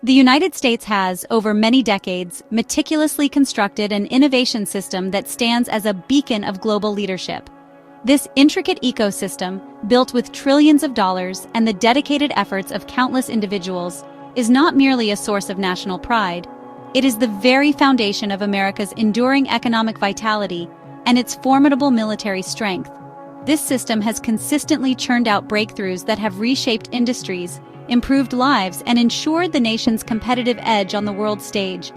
The United States has, over many decades, meticulously constructed an innovation system that stands as a beacon of global leadership. This intricate ecosystem, built with trillions of dollars and the dedicated efforts of countless individuals, is not merely a source of national pride. It is the very foundation of America's enduring economic vitality and its formidable military strength. This system has consistently churned out breakthroughs that have reshaped industries, improved lives, and ensured the nation's competitive edge on the world stage.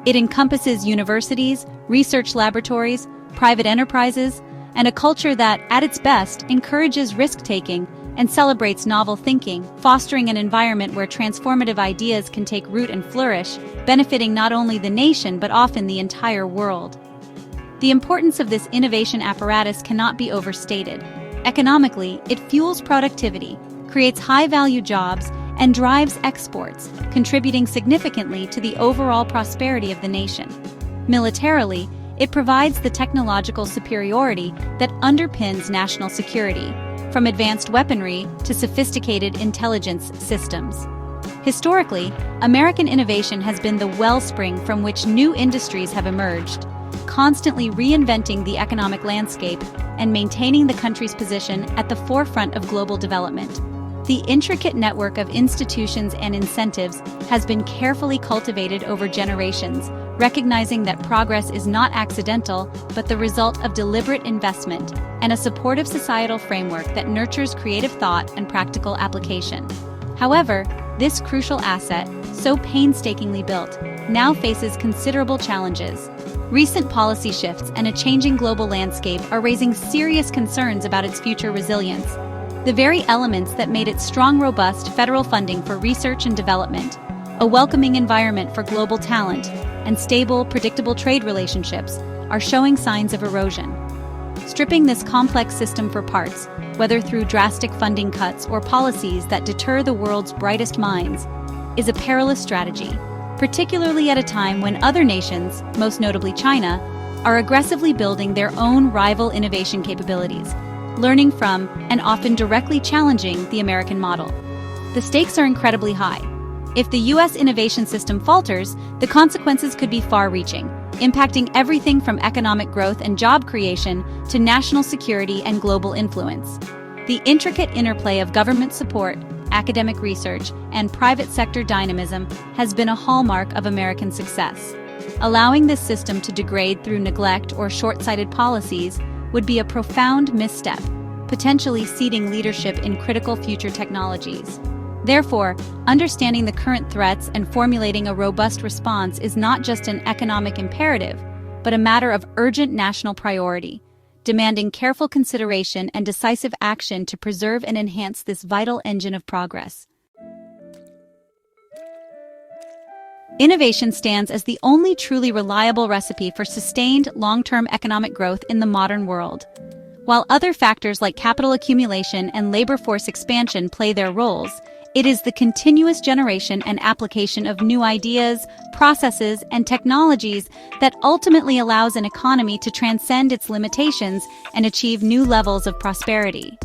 It encompasses universities, research laboratories, private enterprises, and a culture that, at its best, encourages risk-taking and celebrates novel thinking, fostering an environment where transformative ideas can take root and flourish, benefiting not only the nation but often the entire world. The importance of this innovation apparatus cannot be overstated. Economically, it fuels productivity, creates high-value jobs, and drives exports, contributing significantly to the overall prosperity of the nation. Militarily, it provides the technological superiority that underpins national security, from advanced weaponry to sophisticated intelligence systems. Historically, American innovation has been the wellspring from which new industries have emerged, constantly reinventing the economic landscape and maintaining the country's position at the forefront of global development. The intricate network of institutions and incentives has been carefully cultivated over generations, recognizing that progress is not accidental, but the result of deliberate investment and a supportive societal framework that nurtures creative thought and practical application. However, this crucial asset, so painstakingly built, now faces considerable challenges. Recent policy shifts and a changing global landscape are raising serious concerns about its future resilience. The very elements that made it strong, robust federal funding for research and development, a welcoming environment for global talent, and stable, predictable trade relationships are showing signs of erosion. Stripping this complex system for parts, whether through drastic funding cuts or policies that deter the world's brightest minds, is a perilous strategy, particularly at a time when other nations, most notably China, are aggressively building their own rival innovation capabilities, learning from and often directly challenging the American model. The stakes are incredibly high. If the U.S. innovation system falters, the consequences could be far-reaching, impacting everything from economic growth and job creation to national security and global influence. The intricate interplay of government support, academic research, and private sector dynamism has been a hallmark of American success. Allowing this system to degrade through neglect or short-sighted policies would be a profound misstep, potentially ceding leadership in critical future technologies. Therefore, understanding the current threats and formulating a robust response is not just an economic imperative, but a matter of urgent national priority, demanding careful consideration and decisive action to preserve and enhance this vital engine of progress. Innovation stands as the only truly reliable recipe for sustained, long-term economic growth in the modern world. While other factors like capital accumulation and labor force expansion play their roles, it is the continuous generation and application of new ideas, processes, and technologies that ultimately allows an economy to transcend its limitations and achieve new levels of prosperity.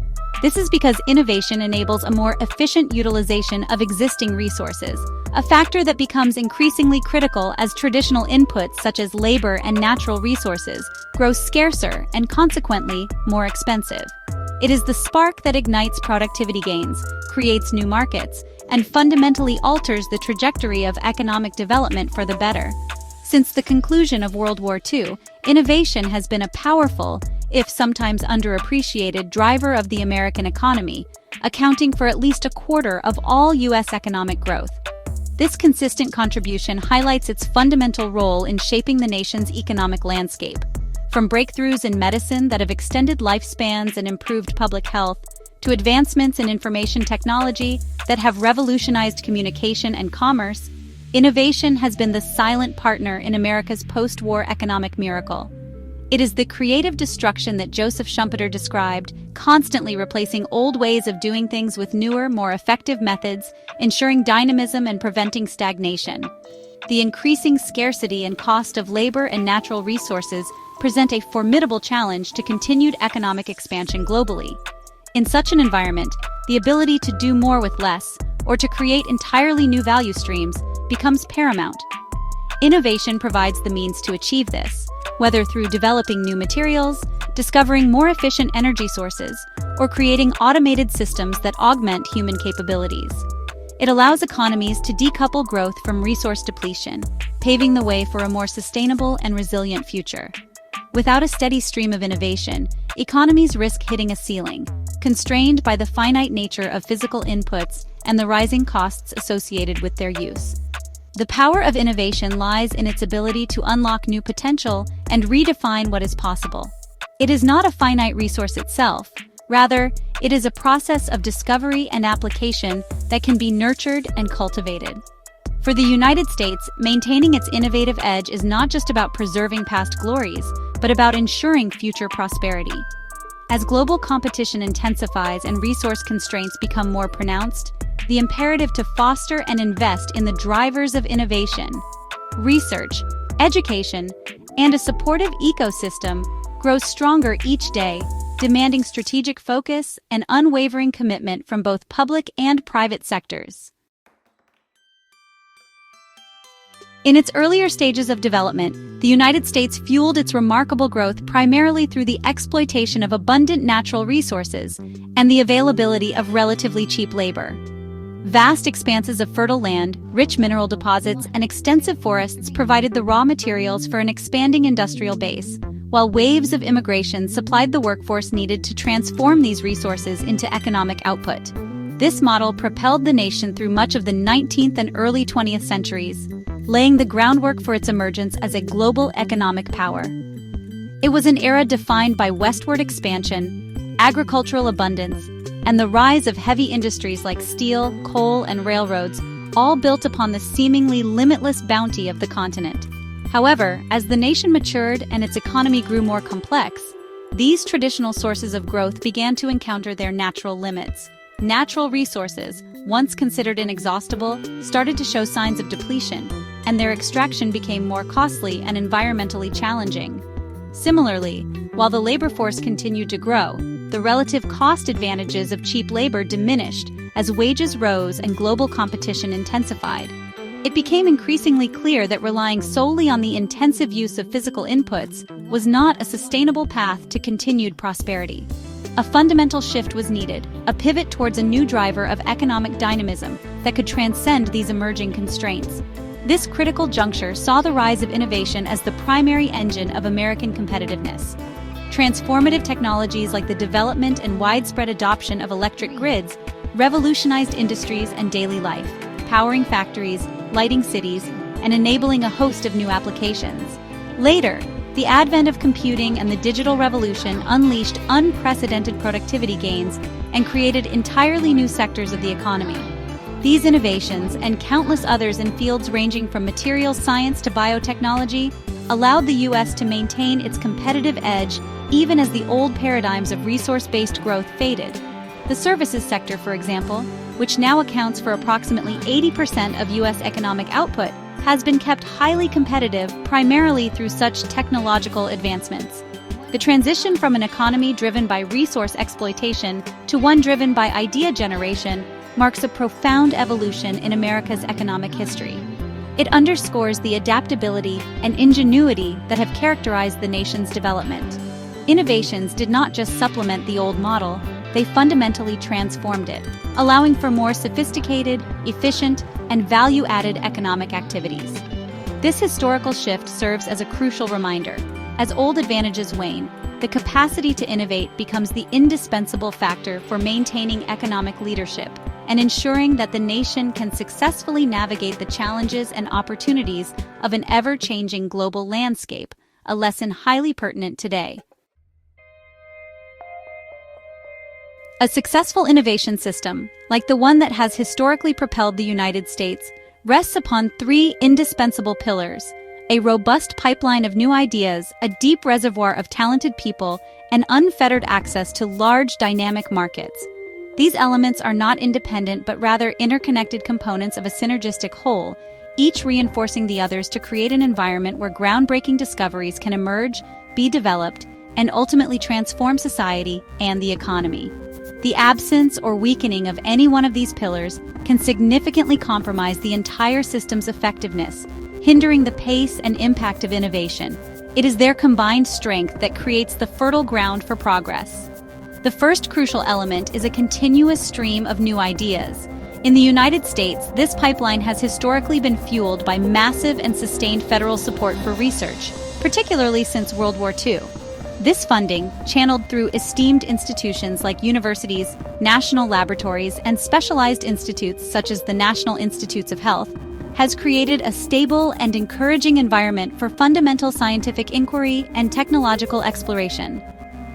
This is because innovation enables a more efficient utilization of existing resources, a factor that becomes increasingly critical as traditional inputs such as labor and natural resources grow scarcer and consequently more expensive. It is the spark that ignites productivity gains, creates new markets, and fundamentally alters the trajectory of economic development for the better. Since the conclusion of World War II, innovation has been a powerful, if sometimes underappreciated, driver of the American economy, accounting for at least a quarter of all U.S. economic growth. This consistent contribution highlights its fundamental role in shaping the nation's economic landscape. From breakthroughs in medicine that have extended lifespans and improved public health, to advancements in information technology that have revolutionized communication and commerce, innovation has been the silent partner in America's post-war economic miracle. It is the creative destruction that Joseph Schumpeter described, constantly replacing old ways of doing things with newer, more effective methods, ensuring dynamism and preventing stagnation. The increasing scarcity and cost of labor and natural resources present a formidable challenge to continued economic expansion globally. In such an environment, the ability to do more with less, or to create entirely new value streams, becomes paramount. Innovation provides the means to achieve this, whether through developing new materials, discovering more efficient energy sources, or creating automated systems that augment human capabilities. It allows economies to decouple growth from resource depletion, paving the way for a more sustainable and resilient future. Without a steady stream of innovation, economies risk hitting a ceiling, constrained by the finite nature of physical inputs and the rising costs associated with their use. The power of innovation lies in its ability to unlock new potential and redefine what is possible. It is not a finite resource itself. Rather, it is a process of discovery and application that can be nurtured and cultivated. For the United States, maintaining its innovative edge is not just about preserving past glories, but about ensuring future prosperity. As global competition intensifies and resource constraints become more pronounced, the imperative to foster and invest in the drivers of innovation, research, education, and a supportive ecosystem grows stronger each day, demanding strategic focus and unwavering commitment from both public and private sectors. In its earlier stages of development, the United States fueled its remarkable growth primarily through the exploitation of abundant natural resources and the availability of relatively cheap labor. Vast expanses of fertile land, rich mineral deposits, and extensive forests provided the raw materials for an expanding industrial base, while waves of immigration supplied the workforce needed to transform these resources into economic output. This model propelled the nation through much of the 19th and early 20th centuries, laying the groundwork for its emergence as a global economic power. It was an era defined by westward expansion, agricultural abundance, and the rise of heavy industries like steel, coal, and railroads, all built upon the seemingly limitless bounty of the continent. However, as the nation matured and its economy grew more complex, these traditional sources of growth began to encounter their natural limits. Natural resources, once considered inexhaustible, started to show signs of depletion, and their extraction became more costly and environmentally challenging. Similarly, while the labor force continued to grow, the relative cost advantages of cheap labor diminished as wages rose and global competition intensified. It became increasingly clear that relying solely on the intensive use of physical inputs was not a sustainable path to continued prosperity. A fundamental shift was needed, a pivot towards a new driver of economic dynamism that could transcend these emerging constraints. This critical juncture saw the rise of innovation as the primary engine of American competitiveness. Transformative technologies like the development and widespread adoption of electric grids revolutionized industries and daily life, powering factories, lighting cities, and enabling a host of new applications. Later, the advent of computing and the digital revolution unleashed unprecedented productivity gains and created entirely new sectors of the economy. These innovations, and countless others in fields ranging from materials science to biotechnology, allowed the U.S. to maintain its competitive edge even as the old paradigms of resource-based growth faded. The services sector, for example, which now accounts for approximately 80% of U.S. economic output, has been kept highly competitive primarily through such technological advancements. The transition from an economy driven by resource exploitation to one driven by idea generation marks a profound evolution in America's economic history. It underscores the adaptability and ingenuity that have characterized the nation's development. Innovations did not just supplement the old model, they fundamentally transformed it, allowing for more sophisticated, efficient, and value-added economic activities. This historical shift serves as a crucial reminder. As old advantages wane, the capacity to innovate becomes the indispensable factor for maintaining economic leadership and ensuring that the nation can successfully navigate the challenges and opportunities of an ever-changing global landscape, a lesson highly pertinent today. A successful innovation system, like the one that has historically propelled the United States, rests upon three indispensable pillars: a robust pipeline of new ideas, a deep reservoir of talented people, and unfettered access to large, dynamic markets. These elements are not independent but rather interconnected components of a synergistic whole, each reinforcing the others to create an environment where groundbreaking discoveries can emerge, be developed, and ultimately transform society and the economy. The absence or weakening of any one of these pillars can significantly compromise the entire system's effectiveness, hindering the pace and impact of innovation. It is their combined strength that creates the fertile ground for progress. The first crucial element is a continuous stream of new ideas. In the United States, this pipeline has historically been fueled by massive and sustained federal support for research, particularly since World War II. This funding, channeled through esteemed institutions like universities, national laboratories, and specialized institutes such as the National Institutes of Health, has created a stable and encouraging environment for fundamental scientific inquiry and technological exploration.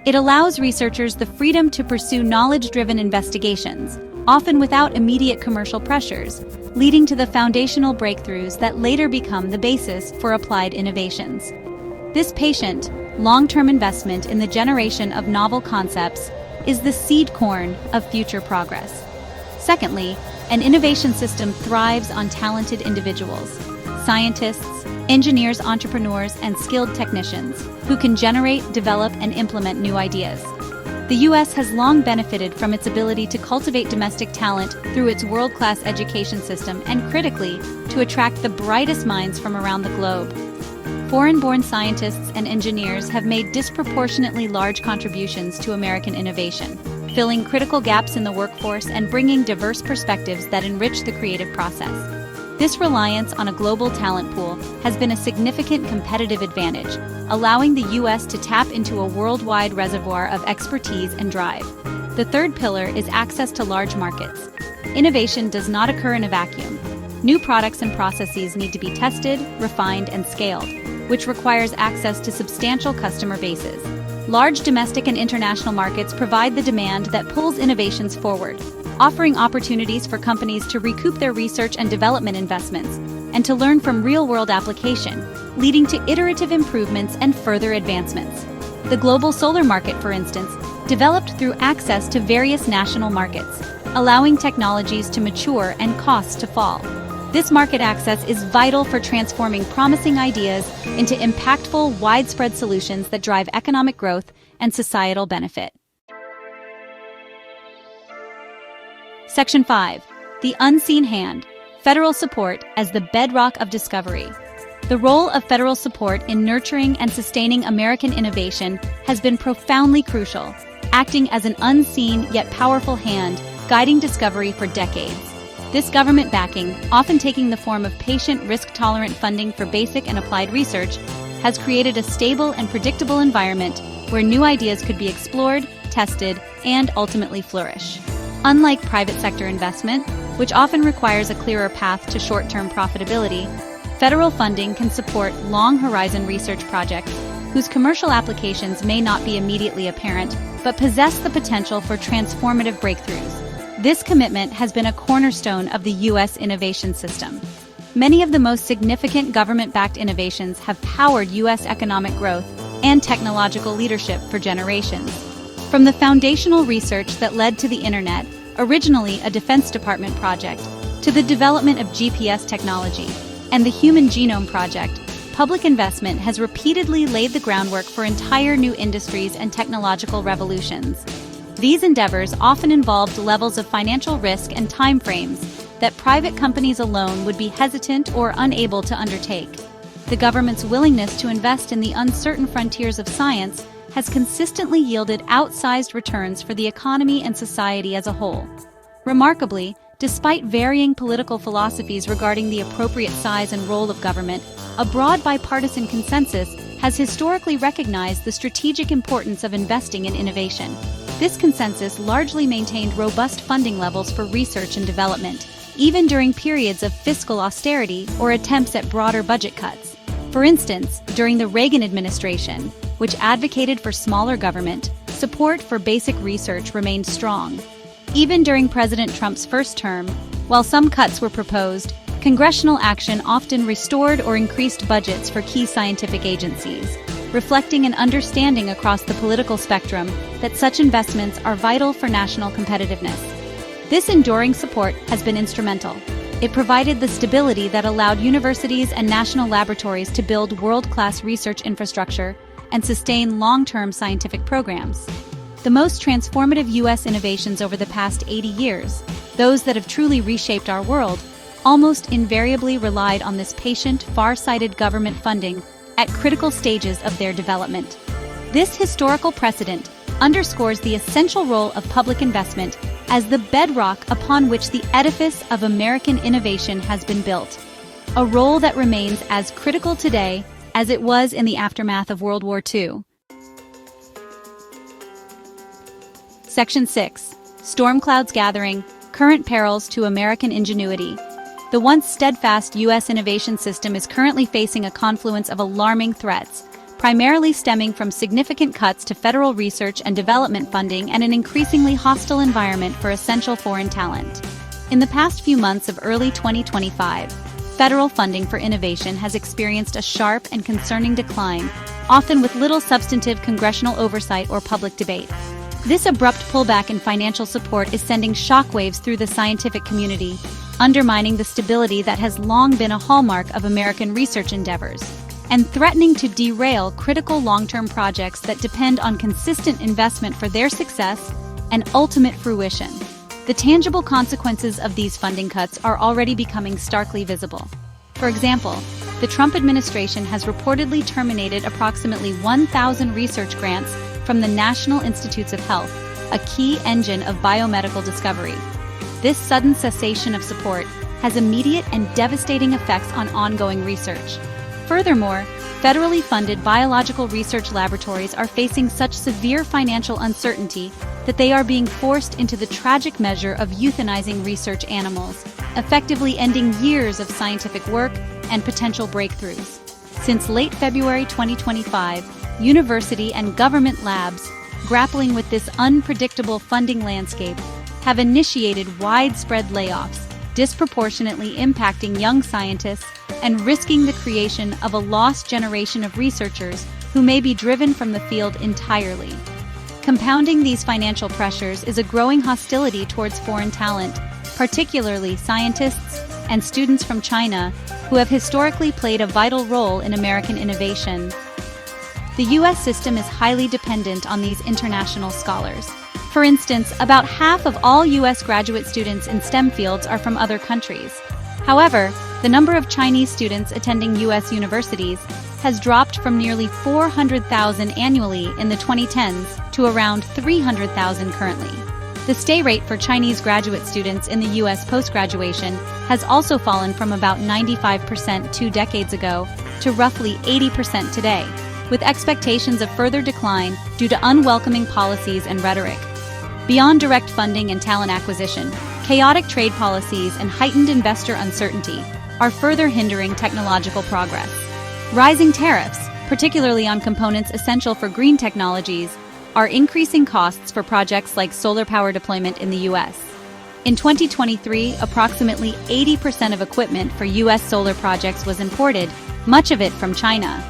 It allows researchers the freedom to pursue knowledge-driven investigations, often without immediate commercial pressures, leading to the foundational breakthroughs that later become the basis for applied innovations. This patient, long-term investment in the generation of novel concepts is the seed corn of future progress. Secondly, an innovation system thrives on talented individuals, scientists, engineers, entrepreneurs, and skilled technicians who can generate, develop, and implement new ideas. The U.S. has long benefited from its ability to cultivate domestic talent through its world-class education system and, critically, to attract the brightest minds from around the globe. Foreign-born scientists and engineers have made disproportionately large contributions to American innovation, filling critical gaps in the workforce and bringing diverse perspectives that enrich the creative process. This reliance on a global talent pool has been a significant competitive advantage, allowing the U.S. to tap into a worldwide reservoir of expertise and drive. The third pillar is access to large markets. Innovation does not occur in a vacuum. New products and processes need to be tested, refined, and scaled, which requires access to substantial customer bases. Large domestic and international markets provide the demand that pulls innovations forward, offering opportunities for companies to recoup their research and development investments and to learn from real-world application, leading to iterative improvements and further advancements. The global solar market, for instance, developed through access to various national markets, allowing technologies to mature and costs to fall. This market access is vital for transforming promising ideas into impactful, widespread solutions that drive economic growth and societal benefit. Section 5. The Unseen Hand. Federal support as the bedrock of discovery. The role of federal support in nurturing and sustaining American innovation has been profoundly crucial, acting as an unseen yet powerful hand guiding discovery for decades. This government backing, often taking the form of patient, risk-tolerant funding for basic and applied research, has created a stable and predictable environment where new ideas could be explored, tested, and ultimately flourish. Unlike private sector investment, which often requires a clearer path to short-term profitability, federal funding can support long-horizon research projects whose commercial applications may not be immediately apparent, but possess the potential for transformative breakthroughs. This commitment has been a cornerstone of the U.S. innovation system. Many of the most significant government-backed innovations have powered U.S. economic growth and technological leadership for generations. From the foundational research that led to the Internet, originally a Defense Department project, to the development of GPS technology and the Human Genome Project, public investment has repeatedly laid the groundwork for entire new industries and technological revolutions. These endeavors often involved levels of financial risk and timeframes that private companies alone would be hesitant or unable to undertake. The government's willingness to invest in the uncertain frontiers of science has consistently yielded outsized returns for the economy and society as a whole. Remarkably, despite varying political philosophies regarding the appropriate size and role of government, a broad bipartisan consensus has historically recognized the strategic importance of investing in innovation. This consensus largely maintained robust funding levels for research and development, even during periods of fiscal austerity or attempts at broader budget cuts. For instance, during the Reagan administration, which advocated for smaller government, support for basic research remained strong. Even during President Trump's first term, while some cuts were proposed, congressional action often restored or increased budgets for key scientific agencies, reflecting an understanding across the political spectrum that such investments are vital for national competitiveness. This enduring support has been instrumental. It provided the stability that allowed universities and national laboratories to build world-class research infrastructure and sustain long-term scientific programs. The most transformative U.S. innovations over the past 80 years, those that have truly reshaped our world, almost invariably relied on this patient, far-sighted government funding at critical stages of their development. This historical precedent underscores the essential role of public investment as the bedrock upon which the edifice of American innovation has been built, a role that remains as critical today as it was in the aftermath of World War II. Section 6. Storm clouds gathering, current perils to American ingenuity. The once steadfast U.S. innovation system is currently facing a confluence of alarming threats, primarily stemming from significant cuts to federal research and development funding and an increasingly hostile environment for essential foreign talent. In the past few months of early 2025, federal funding for innovation has experienced a sharp and concerning decline, often with little substantive congressional oversight or public debate. This abrupt pullback in financial support is sending shockwaves through the scientific community, undermining the stability that has long been a hallmark of American research endeavors, and threatening to derail critical long-term projects that depend on consistent investment for their success and ultimate fruition. The tangible consequences of these funding cuts are already becoming starkly visible. For example, the Trump administration has reportedly terminated approximately 1,000 research grants from the National Institutes of Health, a key engine of biomedical discovery. This sudden cessation of support has immediate and devastating effects on ongoing research. Furthermore, federally funded biological research laboratories are facing such severe financial uncertainty that they are being forced into the tragic measure of euthanizing research animals, effectively ending years of scientific work and potential breakthroughs. Since late February 2025, university and government labs, grappling with this unpredictable funding landscape, have initiated widespread layoffs, disproportionately impacting young scientists and risking the creation of a lost generation of researchers who may be driven from the field entirely. Compounding these financial pressures is a growing hostility towards foreign talent, particularly scientists and students from China, who have historically played a vital role in American innovation. The U.S. system is highly dependent on these international scholars. For instance, about half of all U.S. graduate students in STEM fields are from other countries. However, the number of Chinese students attending U.S. universities has dropped from nearly 400,000 annually in the 2010s to around 300,000 currently. The stay rate for Chinese graduate students in the U.S. post-graduation has also fallen from about 95% 2 decades ago to roughly 80% today, with expectations of further decline due to unwelcoming policies and rhetoric. Beyond direct funding and talent acquisition, chaotic trade policies and heightened investor uncertainty are further hindering technological progress. Rising tariffs, particularly on components essential for green technologies, are increasing costs for projects like solar power deployment in the U.S. In 2023, approximately 80% of equipment for U.S. solar projects was imported, much of it from China.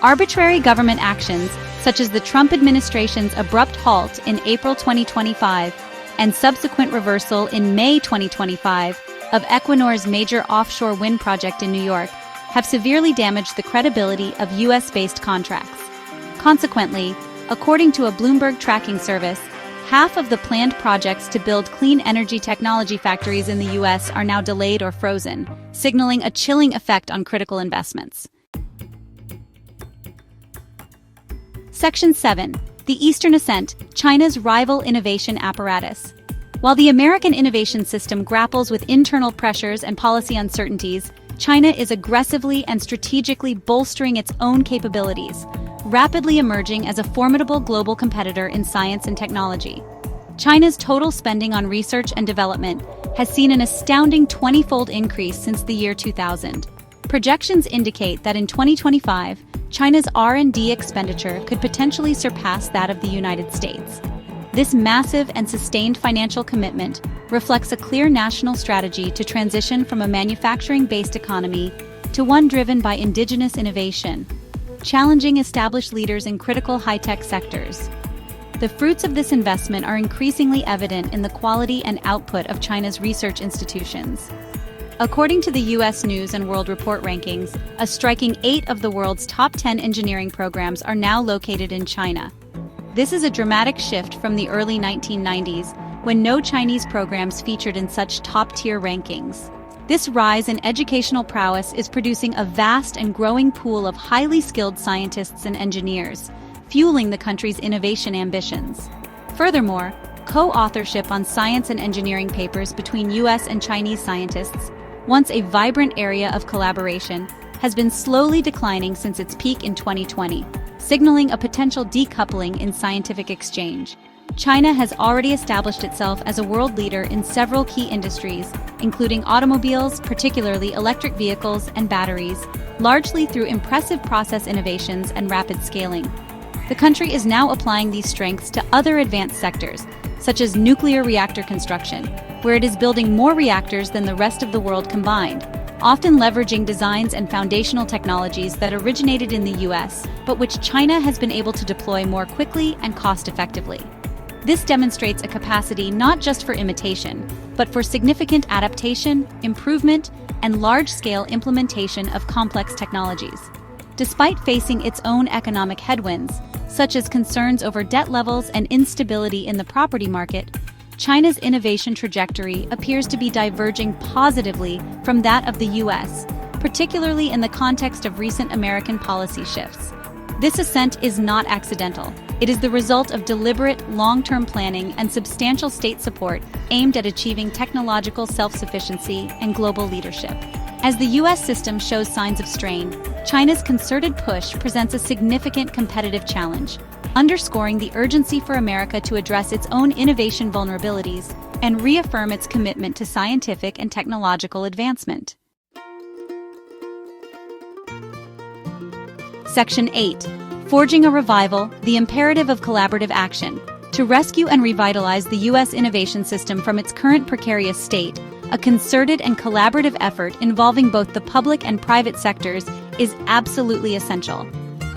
Arbitrary government actions, such as the Trump administration's abrupt halt in April 2025 and subsequent reversal in May 2025 of Equinor's major offshore wind project in New York, have severely damaged the credibility of U.S.-based contracts. Consequently, according to a Bloomberg tracking service, half of the planned projects to build clean energy technology factories in the U.S. are now delayed or frozen, signaling a chilling effect on critical investments. Section 7. The Eastern Ascent, China's rival innovation apparatus. While the American innovation system grapples with internal pressures and policy uncertainties, China is aggressively and strategically bolstering its own capabilities, rapidly emerging as a formidable global competitor in science and technology. China's total spending on research and development has seen an astounding 20-fold increase since the year 2000. Projections indicate that in 2025, China's R&D expenditure could potentially surpass that of the United States. This massive and sustained financial commitment reflects a clear national strategy to transition from a manufacturing-based economy to one driven by indigenous innovation, challenging established leaders in critical high-tech sectors. The fruits of this investment are increasingly evident in the quality and output of China's research institutions. According to the U.S. News & World Report rankings, a striking 8 of the world's top 10 engineering programs are now located in China. This is a dramatic shift from the early 1990s, when no Chinese programs featured in such top-tier rankings. This rise in educational prowess is producing a vast and growing pool of highly skilled scientists and engineers, fueling the country's innovation ambitions. Furthermore, co-authorship on science and engineering papers between US and Chinese scientists, once a vibrant area of collaboration, has been slowly declining since its peak in 2020, signaling a potential decoupling in scientific exchange. China has already established itself as a world leader in several key industries, including automobiles, particularly electric vehicles and batteries, largely through impressive process innovations and rapid scaling. The country is now applying these strengths to other advanced sectors, such as nuclear reactor construction, where it is building more reactors than the rest of the world combined, often leveraging designs and foundational technologies that originated in the US, but which China has been able to deploy more quickly and cost-effectively. This demonstrates a capacity not just for imitation, but for significant adaptation, improvement, and large-scale implementation of complex technologies. Despite facing its own economic headwinds, such as concerns over debt levels and instability in the property market, China's innovation trajectory appears to be diverging positively from that of the US, particularly in the context of recent American policy shifts. This ascent is not accidental. It is the result of deliberate, long-term planning and substantial state support aimed at achieving technological self-sufficiency and global leadership. As the US system shows signs of strain, China's concerted push presents a significant competitive challenge, underscoring the urgency for America to address its own innovation vulnerabilities and reaffirm its commitment to scientific and technological advancement. Section 8. Forging a Revival, the Imperative of Collaborative Action. To rescue and revitalize the U.S. innovation system from its current precarious state, a concerted and collaborative effort involving both the public and private sectors is absolutely essential.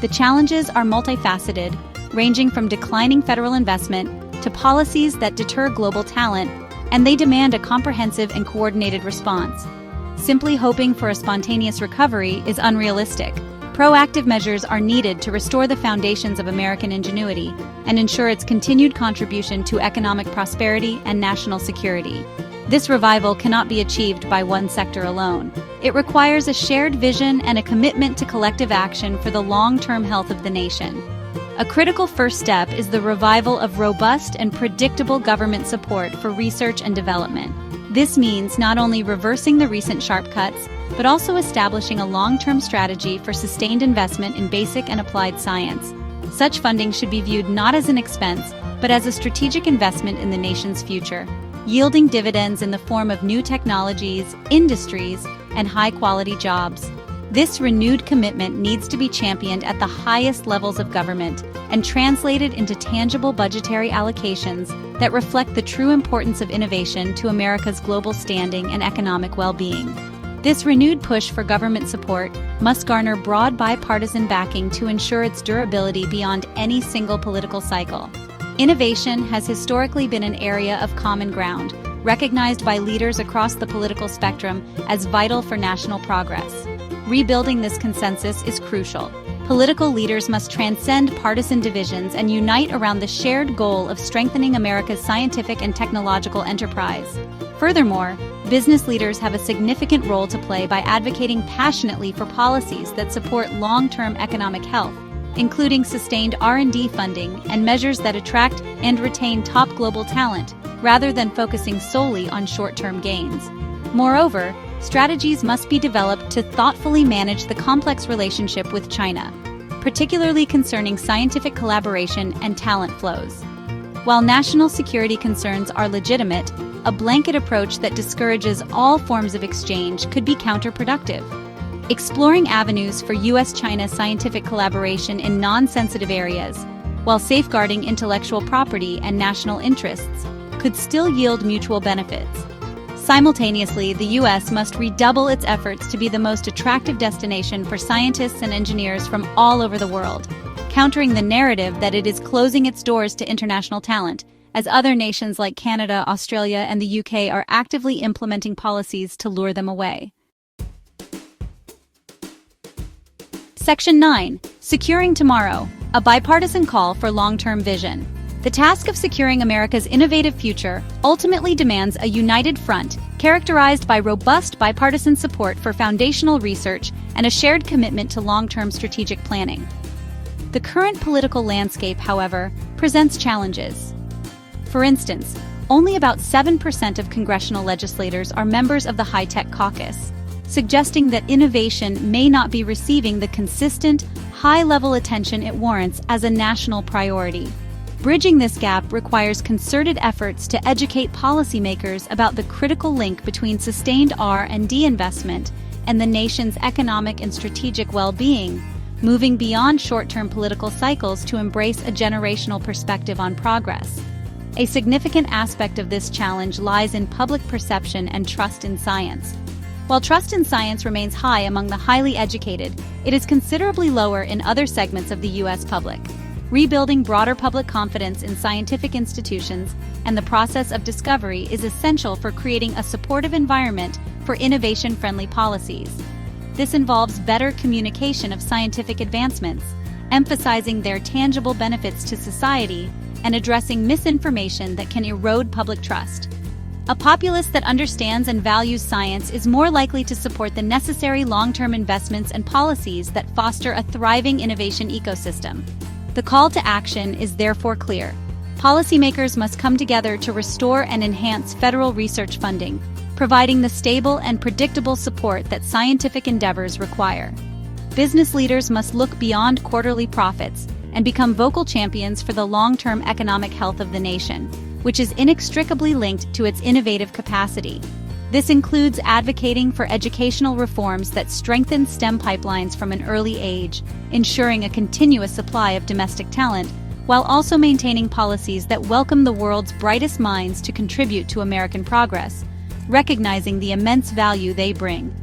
The challenges are multifaceted, ranging from declining federal investment to policies that deter global talent, and they demand a comprehensive and coordinated response. Simply hoping for a spontaneous recovery is unrealistic. Proactive measures are needed to restore the foundations of American ingenuity and ensure its continued contribution to economic prosperity and national security. This revival cannot be achieved by one sector alone. It requires a shared vision and a commitment to collective action for the long-term health of the nation. A critical first step is the revival of robust and predictable government support for research and development. This means not only reversing the recent sharp cuts, but also establishing a long-term strategy for sustained investment in basic and applied science. Such funding should be viewed not as an expense, but as a strategic investment in the nation's future, yielding dividends in the form of new technologies, industries, and high-quality jobs. This renewed commitment needs to be championed at the highest levels of government and translated into tangible budgetary allocations that reflect the true importance of innovation to America's global standing and economic well-being. This renewed push for government support must garner broad bipartisan backing to ensure its durability beyond any single political cycle. Innovation has historically been an area of common ground, recognized by leaders across the political spectrum as vital for national progress. Rebuilding this consensus is crucial. Political leaders must transcend partisan divisions and unite around the shared goal of strengthening America's scientific and technological enterprise. Furthermore, business leaders have a significant role to play by advocating passionately for policies that support long-term economic health, including sustained R&D funding and measures that attract and retain top global talent, rather than focusing solely on short-term gains. Moreover, strategies must be developed to thoughtfully manage the complex relationship with China, particularly concerning scientific collaboration and talent flows. While national security concerns are legitimate, a blanket approach that discourages all forms of exchange could be counterproductive. Exploring avenues for U.S.-China scientific collaboration in non-sensitive areas, while safeguarding intellectual property and national interests, could still yield mutual benefits. Simultaneously, the U.S. must redouble its efforts to be the most attractive destination for scientists and engineers from all over the world, countering the narrative that it is closing its doors to international talent, as other nations like Canada, Australia, and the UK are actively implementing policies to lure them away. Section 9. Securing Tomorrow. a bipartisan call for long-term vision. The task of securing America's innovative future ultimately demands a united front, characterized by robust bipartisan support for foundational research and a shared commitment to long-term strategic planning. The current political landscape, however, presents challenges. For instance, only about 7% of congressional legislators are members of the high-tech caucus, suggesting that innovation may not be receiving the consistent, high-level attention it warrants as a national priority. Bridging this gap requires concerted efforts to educate policymakers about the critical link between sustained R&D investment and the nation's economic and strategic well-being, moving beyond short-term political cycles to embrace a generational perspective on progress. A significant aspect of this challenge lies in public perception and trust in science. While trust in science remains high among the highly educated, it is considerably lower in other segments of the U.S. public. Rebuilding broader public confidence in scientific institutions and the process of discovery is essential for creating a supportive environment for innovation-friendly policies. This involves better communication of scientific advancements, emphasizing their tangible benefits to society, and addressing misinformation that can erode public trust. A populace that understands and values science is more likely to support the necessary long-term investments and policies that foster a thriving innovation ecosystem. The call to action is therefore clear. Policymakers must come together to restore and enhance federal research funding, providing the stable and predictable support that scientific endeavors require. Business leaders must look beyond quarterly profits and become vocal champions for the long-term economic health of the nation, which is inextricably linked to its innovative capacity. This includes advocating for educational reforms that strengthen STEM pipelines from an early age, ensuring a continuous supply of domestic talent, while also maintaining policies that welcome the world's brightest minds to contribute to American progress, recognizing the immense value they bring.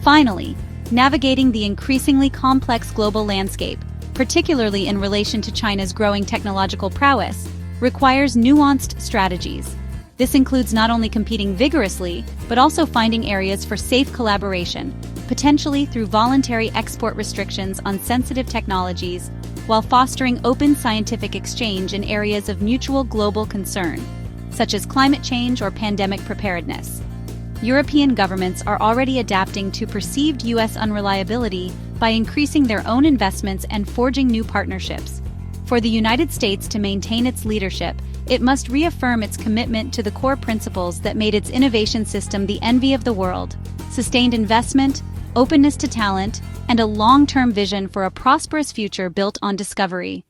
Finally, navigating the increasingly complex global landscape, particularly in relation to China's growing technological prowess, requires nuanced strategies. This includes not only competing vigorously, but also finding areas for safe collaboration, potentially through voluntary export restrictions on sensitive technologies, while fostering open scientific exchange in areas of mutual global concern, such as climate change or pandemic preparedness. European governments are already adapting to perceived U.S. unreliability by increasing their own investments and forging new partnerships. For the United States to maintain its leadership, it must reaffirm its commitment to the core principles that made its innovation system the envy of the world: sustained investment, openness to talent, and a long-term vision for a prosperous future built on discovery.